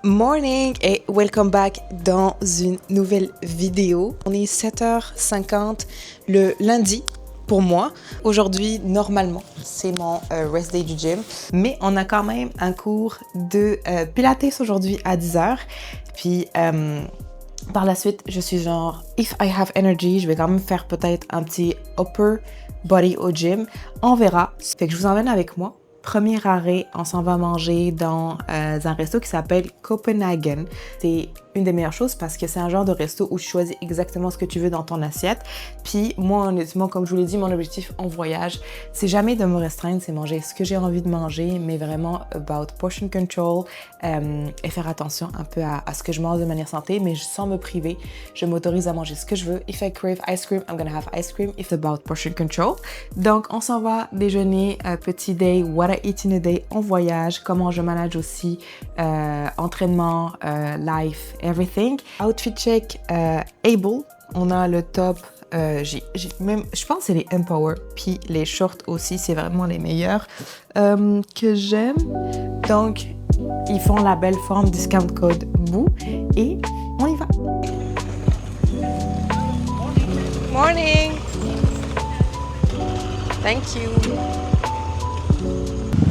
Morning et welcome back dans une nouvelle vidéo. On est 7h50 le lundi pour moi. Aujourd'hui, normalement, c'est mon rest day du gym, mais on a quand même un cours de pilates aujourd'hui à 10h. Puis par la suite, je suis genre, if I have energy, je vais quand même faire peut-être un petit upper body au gym. On verra. Fait que je vous emmène avec moi. Premier arrêt, on s'en va manger dans un resto qui s'appelle Copenhagen. C'est une des meilleures choses parce que c'est un genre de resto où tu choisis exactement ce que tu veux dans ton assiette. Puis moi, honnêtement, comme je vous l'ai dit, mon objectif en voyage, c'est jamais de me restreindre, c'est manger ce que j'ai envie de manger, mais vraiment about portion control et faire attention un peu à ce que je mange de manière santé, mais sans me priver. Je m'autorise à manger ce que je veux. If I crave ice cream, I'm gonna have ice cream. It's about portion control. Donc, on s'en va déjeuner, petit day, what I eat in a day en voyage, comment je manage aussi entraînement, life, everything. Outfit check, Able. On a le top, je pense que c'est les Empower, puis les shorts aussi, c'est vraiment les meilleurs que j'aime. Donc, ils font la belle forme discount code BOU et on y va. Morning. Thank you.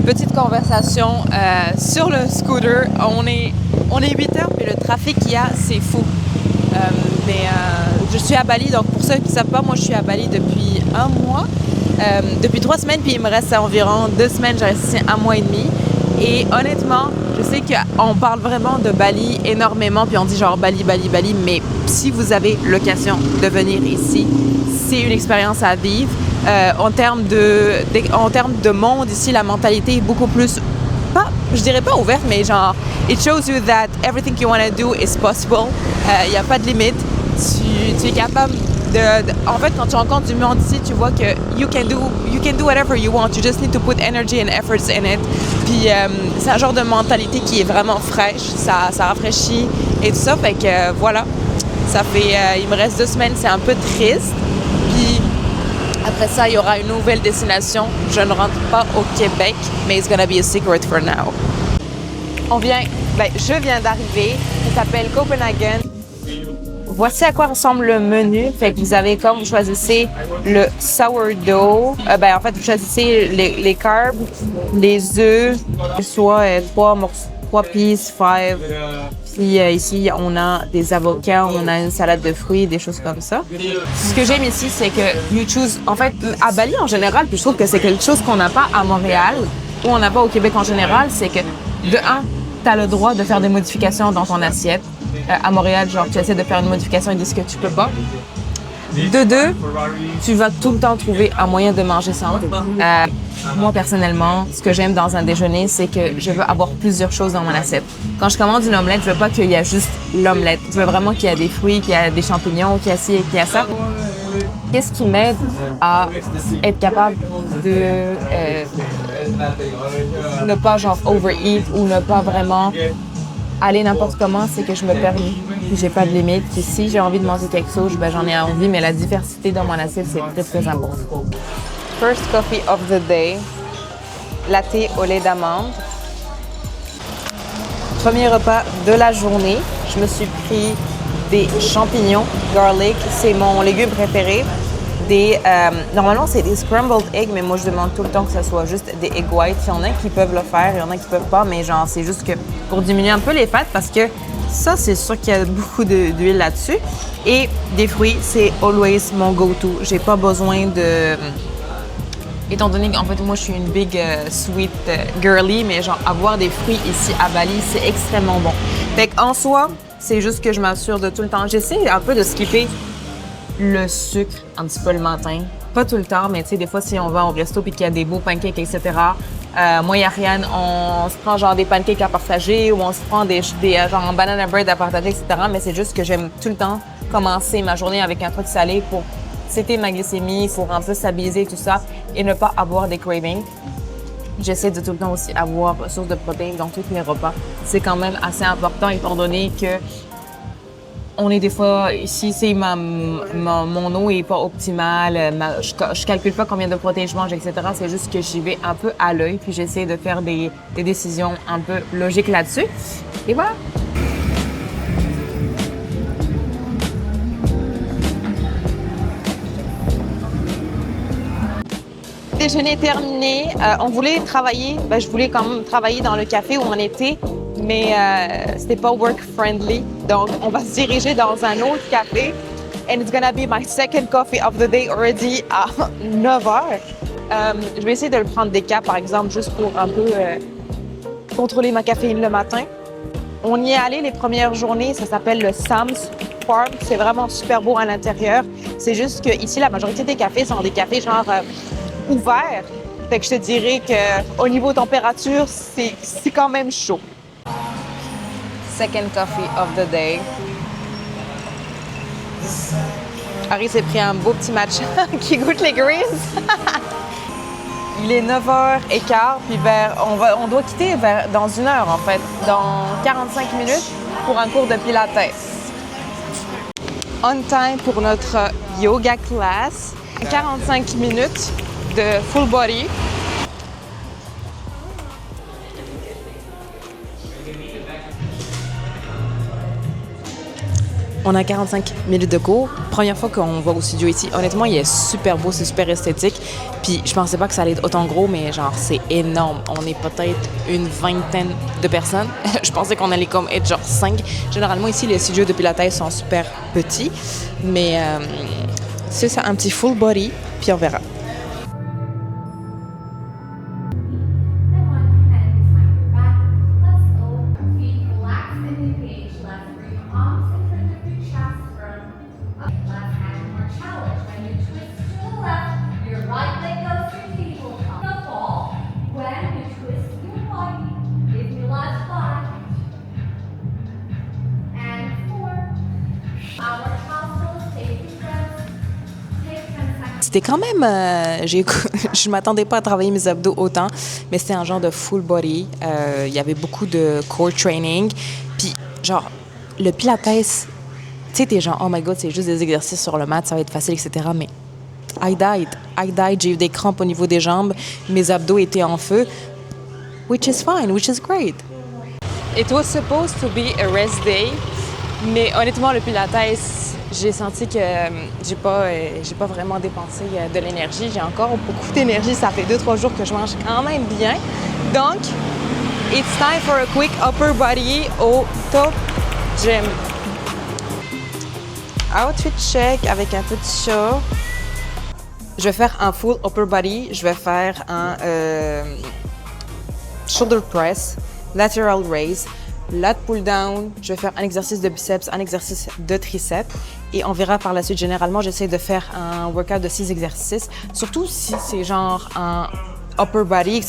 Petite conversation sur le scooter. On est 8h, puis le trafic qu'il y a, c'est fou. Je suis à Bali, donc pour ceux qui ne savent pas, moi je suis à Bali depuis un mois, depuis 3 semaines, puis il me reste environ 2 semaines, j'ai resté 1 mois et demi. Et honnêtement, je sais qu'on parle vraiment de Bali énormément, puis on dit genre Bali, Bali, Bali, mais si vous avez l'occasion de venir ici, c'est une expérience à vivre. En termes de monde, ici, la mentalité est beaucoup plus, je dirais pas ouverte, mais genre, it shows you that everything you want to do is possible. Il n'y a pas de limite. Tu es capable en fait, quand tu rencontres du monde ici, tu vois que you can do whatever you want. You just need to put energy and efforts in it. Puis c'est un genre de mentalité qui est vraiment fraîche. Ça rafraîchit et tout ça. Fait que voilà. Ça fait, il me reste 2 semaines, c'est un peu triste. Puis après ça, il y aura une nouvelle destination. Je ne rentre pas au Québec, mais it's gonna be a secret for now. Je viens d'arriver. Ça s'appelle Copenhagen. Voici à quoi ressemble le menu. Fait que vous avez comme vous choisissez le sourdough. En fait, vous choisissez les carbs, les œufs, soit 3 pieces, 5. Puis ici, on a des avocats, on a une salade de fruits, des choses comme ça. Ce que j'aime ici, c'est que you choose. En fait, à Bali en général, puis je trouve que c'est quelque chose qu'on n'a pas à Montréal ou on n'a pas au Québec en général, c'est que de un, tu as le droit de faire des modifications dans ton assiette. À Montréal, genre, tu essaies de faire une modification et dis que tu peux pas. De 2, tu vas tout le temps trouver un moyen de manger sans. Moi, personnellement, ce que j'aime dans un déjeuner, c'est que je veux avoir plusieurs choses dans mon assiette. Quand je commande une omelette, je veux pas qu'il y ait juste l'omelette. Je veux vraiment qu'il y ait des fruits, qu'il y ait des champignons, qu'il y ait ci et qu'il y ait ça. Qu'est-ce qui m'aide à être capable de ne pas genre overeat ou ne pas vraiment aller n'importe comment, c'est que je me permets. J'ai pas de limite. Puis si j'ai envie de manger quelque chose, j'en ai envie, mais la diversité dans mon assiette, c'est très, très important. First coffee of the day. Latte au lait d'amande. Premier repas de la journée. Je me suis pris des champignons garlic. C'est mon légume préféré. Normalement, c'est des scrambled eggs, mais moi, je demande tout le temps que ce soit juste des egg whites. Il y en a qui peuvent le faire, il y en a qui peuvent pas, mais genre, c'est juste que pour diminuer un peu les fats, parce que ça, c'est sûr qu'il y a beaucoup d'huile là-dessus. Et des fruits, c'est always mon go-to. J'ai pas besoin de... Étant donné qu'en fait, moi, je suis une big sweet girly, mais genre, avoir des fruits ici à Bali, c'est extrêmement bon. Fait qu'en soi, c'est juste que je m'assure de tout le temps. J'essaie un peu de skipper le sucre un petit peu le matin. Pas tout le temps, mais tu sais, des fois, si on va au resto et qu'il y a des beaux pancakes, etc., moi et Ariane, on se prend genre des pancakes à partager ou on se prend des genre banana bread à partager, etc. Mais c'est juste que j'aime tout le temps commencer ma journée avec un truc salé pour setter ma glycémie, pour un peu stabiliser tout ça et ne pas avoir des cravings. J'essaie de tout le temps aussi avoir une source de protéines dans tous mes repas. C'est quand même assez important étant donné que on est des fois, ici, c'est mon eau est pas optimale, je calcule pas combien de protéines je mange, etc. C'est juste que j'y vais un peu à l'œil, puis j'essaie de faire des décisions un peu logiques là-dessus. Et voilà. déjeuner terminé. On voulait travailler, je voulais quand même travailler dans le café où on était, mais c'était pas work-friendly. Donc, on va se diriger dans un autre café. And it's gonna be my second coffee of the day already à 9 heures. Je vais essayer de le prendre décap, par exemple, juste pour un peu contrôler ma caféine le matin. On y est allé les premières journées, ça s'appelle le Sam's Farm. C'est vraiment super beau à l'intérieur. C'est juste qu'ici, la majorité des cafés sont des cafés genre ouverts. Fait que je te dirais qu'au niveau température, c'est quand même chaud. Second coffee of the day. Harry s'est pris un beau petit match qui goûte les greens. Il est 9h15, puis on doit quitter dans 1 heure, en fait, dans 45 minutes pour un cours de pilates. On time pour notre yoga class. 45 minutes de full body. On a 45 minutes de cours. Première fois qu'on va au studio ici. Honnêtement, il est super beau, c'est super esthétique. Puis je pensais pas que ça allait être autant gros, mais genre c'est énorme. On est peut-être une vingtaine de personnes. Je pensais qu'on allait comme être genre 5. Généralement ici, les studios de pilates sont super petits. Mais c'est ça, un petit full body, puis on verra. C'était quand même... je m'attendais pas à travailler mes abdos autant, mais c'était un genre de full body. Il y avait beaucoup de core training. Puis, genre, le pilates, tu sais, t'es genre, oh my God, c'est juste des exercices sur le mat, ça va être facile, etc. Mais I died. J'ai eu des crampes au niveau des jambes. Mes abdos étaient en feu. Which is fine, which is great. It was supposed to be a rest day, mais honnêtement, le pilates... J'ai senti que j'ai pas vraiment dépensé de l'énergie. J'ai encore beaucoup d'énergie. Ça fait 2-3 jours que je mange quand même bien. Donc, it's time for a quick upper body au Top Gym. Outfit check avec un petit chat. Je vais faire un full upper body. Je vais faire un shoulder press, lateral raise, lat pull down. Je vais faire un exercice de biceps, un exercice de triceps. Et on verra par la suite. Généralement, j'essaie de faire un workout de 6 exercices. Surtout si c'est genre un upper body,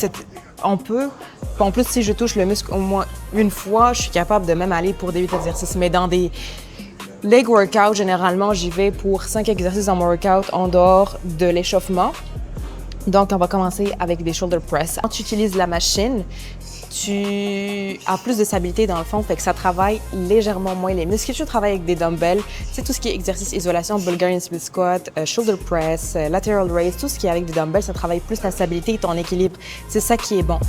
on peut. En plus, si je touche le muscle au moins une fois, je suis capable de même aller pour des 8 exercices. Mais dans des leg workouts, généralement, j'y vais pour 5 exercices dans mon workout en dehors de l'échauffement. Donc, on va commencer avec des shoulder press. Quand tu utilises la machine, tu as plus de stabilité dans le fond, fait que ça travaille légèrement moins les muscles. Tu travailles avec des dumbbells, c'est tout ce qui est exercice isolation, Bulgarian split squat, shoulder press, lateral raise, tout ce qui est avec des dumbbells, ça travaille plus ta stabilité et ton équilibre. C'est ça qui est bon.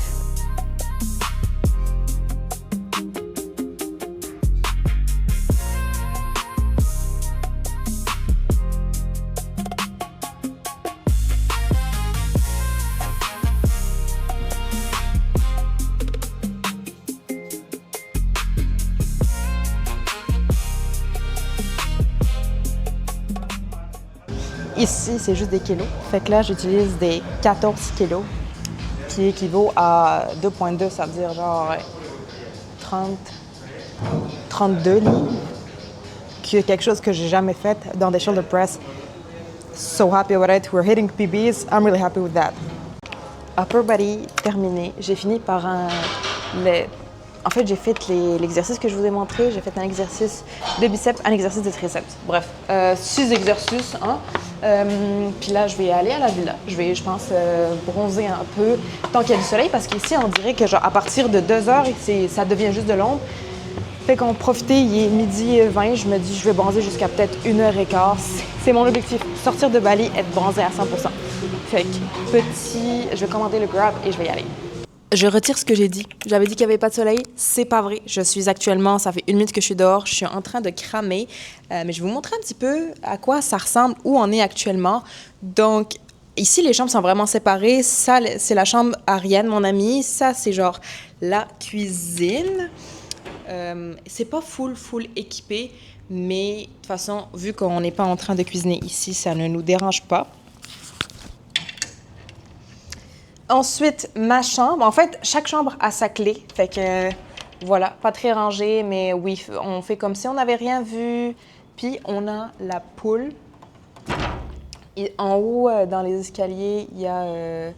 Ici, c'est juste des kilos. Fait que là, j'utilise des 14 kilos, qui équivaut à 2,2, ça veut dire genre 32 livres, qui est quelque chose que j'ai jamais fait dans des shoulder press. So happy with it. We're hitting PBs. I'm really happy with that. Upper body terminé. J'ai fini par En fait, j'ai fait l'exercice que je vous ai montré. J'ai fait un exercice de biceps, un exercice de triceps. Bref, 6 exercices. Puis là, je vais aller à la villa. Je vais, je pense, bronzer un peu tant qu'il y a du soleil. Parce qu'ici, on dirait que genre, à partir de 2 heures, ça devient juste de l'ombre. Fait qu'on profiter, il est 12h20. Je me dis, je vais bronzer jusqu'à peut-être 1h15. C'est mon objectif. Sortir de Bali, être bronzé à 100%. Fait que je vais commander le Grab et je vais y aller. Je retire ce que j'ai dit. J'avais dit qu'il n'y avait pas de soleil. C'est pas vrai. Je suis actuellement, ça fait 1 minute que je suis dehors. Je suis en train de cramer. Mais je vais vous montrer un petit peu à quoi ça ressemble, où on est actuellement. Donc, Ici, les chambres sont vraiment séparées. Ça, c'est la chambre Ariane, mon amie. Ça, c'est genre la cuisine. C'est pas full équipé, mais de toute façon, vu qu'on n'est pas en train de cuisiner ici, ça ne nous dérange pas. Ensuite, ma chambre. En fait, chaque chambre a sa clé. Fait que, voilà, pas très rangé, mais oui, on fait comme si on n'avait rien vu. Puis, on a la poule. Et en haut, dans les escaliers, il y a...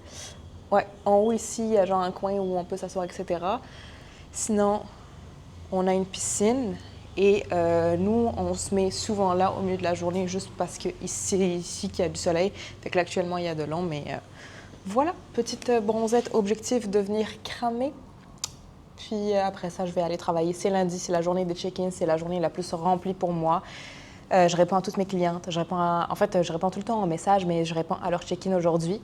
ouais, en haut ici, il y a genre un coin où on peut s'asseoir, etc. Sinon, on a une piscine. Et nous, on se met souvent là au milieu de la journée juste parce que c'est ici qu'il y a du soleil. Fait que là, actuellement, il y a de l'ombre, mais voilà, petite bronzette, objectif de venir cramer. Puis après ça, je vais aller travailler. C'est lundi, c'est la journée des check-in, c'est la journée la plus remplie pour moi. Je réponds à toutes mes clientes. Je réponds tout le temps en message, mais je réponds à leur check-in aujourd'hui.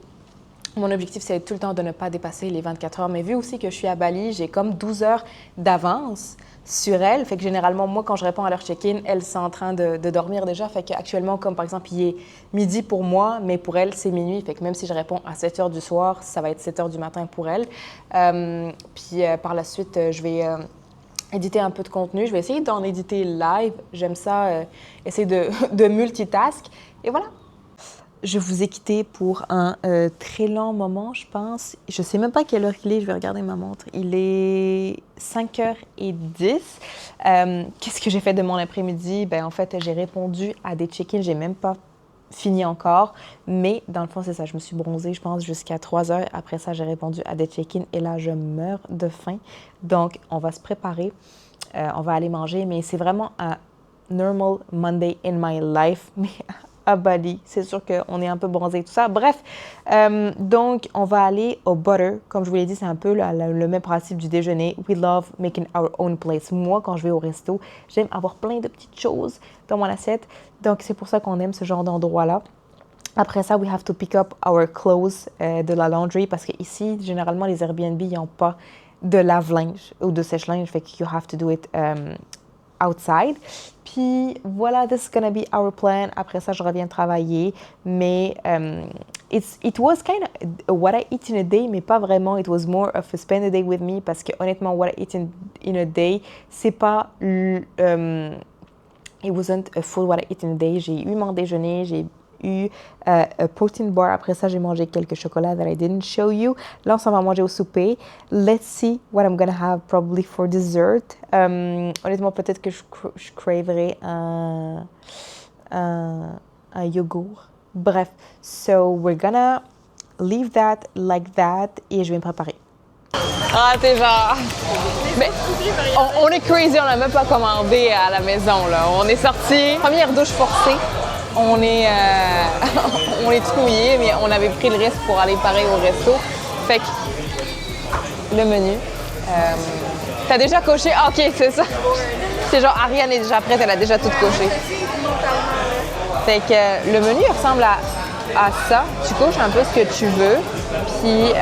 Mon objectif, c'est tout le temps de ne pas dépasser les 24 heures. Mais vu aussi que je suis à Bali, j'ai comme 12 heures d'avance sur elles. Fait que généralement, moi, quand je réponds à leur check-in, elles sont en train de dormir déjà. Fait qu'actuellement, comme par exemple, il est midi pour moi, mais pour elles, c'est minuit. Fait que même si je réponds à 7 heures du soir, ça va être 7 heures du matin pour elles. Puis par la suite, je vais éditer un peu de contenu. Je vais essayer d'en éditer live. J'aime ça, essayer de multitask. Et voilà. Je vous ai quitté pour un très long moment, je pense. Je sais même pas quelle heure il est, je vais regarder ma montre. Il est 5h10. Qu'est-ce que j'ai fait de mon après-midi? En fait, j'ai répondu à des check-ins, j'ai même pas fini encore. Mais dans le fond, c'est ça, je me suis bronzée, je pense, jusqu'à 3h. Après ça, j'ai répondu à des check-ins et là, je meurs de faim. Donc, on va se préparer, on va aller manger, mais c'est vraiment un normal Monday in my life. Mais à Bali. C'est sûr qu'on est un peu bronzé et tout ça. Bref, donc on va aller au Butter. Comme je vous l'ai dit, c'est un peu le même principe du déjeuner. We love making our own place. Moi, quand je vais au resto, j'aime avoir plein de petites choses dans mon assiette. Donc, c'est pour ça qu'on aime ce genre d'endroit-là. Après ça, we have to pick up our clothes de la laundry parce qu'ici, généralement, les Airbnb, ils n'ont pas de lave-linge ou de sèche-linge. Fait que you have to do it outside. Puis voilà, this is gonna be our plan. Après ça, je reviens travailler. Mais it was kind of what I eat in a day, mais pas vraiment. It was more of a spend a day with me parce que honnêtement, what I eat in a day, c'est pas it wasn't a full what I eat in a day. J'ai eu mon déjeuner, j'ai eu un protein bar. Après ça, j'ai mangé quelques chocolats that I didn't show you. Là, on s'en va manger au souper. Let's see what I'm gonna have probably for dessert. Honnêtement, peut-être que je craverai un yogourt. Bref, so we're gonna leave that like that et je vais me préparer. Ah, t'es genre... Mais on est crazy, on n'a même pas commandé à la maison, là. On est sorti, première douche forcée. On est tout mouillé, mais on avait pris le risque pour aller pareil au resto. Fait que le menu. T'as déjà coché? Ah, OK, c'est ça. C'est genre Ariane est déjà prête, elle a déjà tout coché. Fait que le menu ressemble à ça. Tu coches un peu ce que tu veux. Puis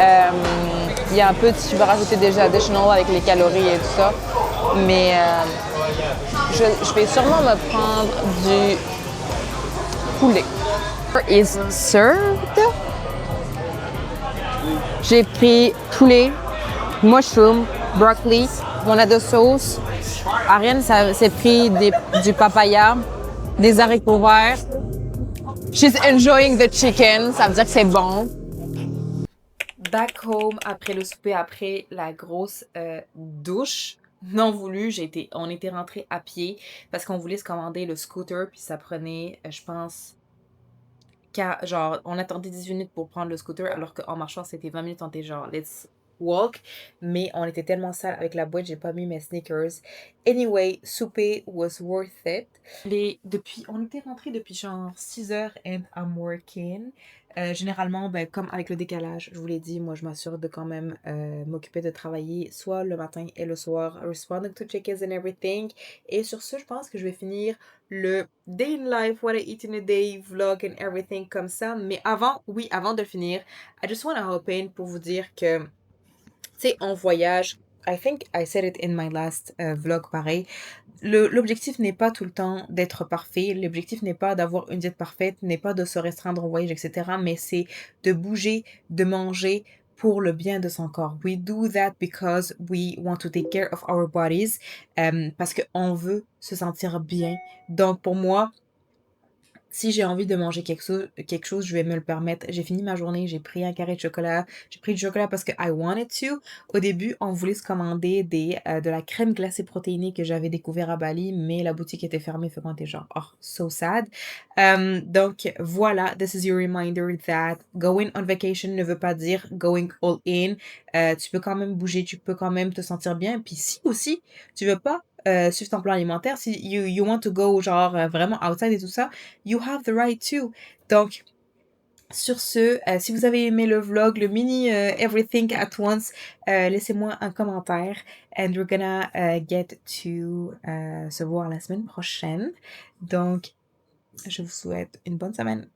il y a un peu, tu peux rajouter déjà additional avec les calories et tout ça. Mais je vais sûrement me prendre du poulet. Is served. J'ai pris poulet, mushroom, broccoli. On a deux sauces. Ariane s'est pris du papaya, des haricots verts. She's enjoying the chicken. Ça veut dire que c'est bon. Back home après le souper, après la grosse douche. Non voulu, on était rentrés à pied parce qu'on voulait se commander le scooter, puis ça prenait, je pense, genre, on attendait 18 minutes pour prendre le scooter, alors qu'en marchant, c'était 20 minutes, on était genre, let's walk. Mais on était tellement sale avec la boîte, j'ai pas mis mes sneakers. Anyway, souper was worth it. On était rentrés depuis genre 6h and I'm working. Généralement, comme avec le décalage, je vous l'ai dit, moi je m'assure de quand même m'occuper de travailler soit le matin et le soir, responding to check-ins and everything. Et sur ce, je pense que je vais finir le day in life, what I eat in a day, vlog and everything comme ça. Mais avant de le finir, I just want to hop in pour vous dire que, tu sais, on voyage I think I said it in my last vlog pareil. L'objectif n'est pas tout le temps d'être parfait. L'objectif n'est pas d'avoir une diète parfaite, n'est pas de se restreindre au voyage, etc. Mais c'est de bouger, de manger pour le bien de son corps. We do that because we want to take care of our bodies. Parce qu'on veut se sentir bien. Donc pour moi, si j'ai envie de manger quelque chose, je vais me le permettre. J'ai fini ma journée, j'ai pris un carré de chocolat. J'ai pris du chocolat parce que I wanted to. Au début, on voulait se commander de la crème glacée protéinée que j'avais découvert à Bali, mais la boutique était fermée, fait qu'on était genre, oh, so sad. Donc voilà, this is your reminder that going on vacation ne veut pas dire going all in. Tu peux quand même bouger, tu peux quand même te sentir bien. Puis si aussi, tu veux pas suivre ton plan alimentaire, si you want to go genre vraiment outside et tout ça, you have the right to. Donc, sur ce, si vous avez aimé le vlog, le mini Everything at Once, laissez-moi un commentaire. And we're gonna get to se voir la semaine prochaine. Donc, je vous souhaite une bonne semaine.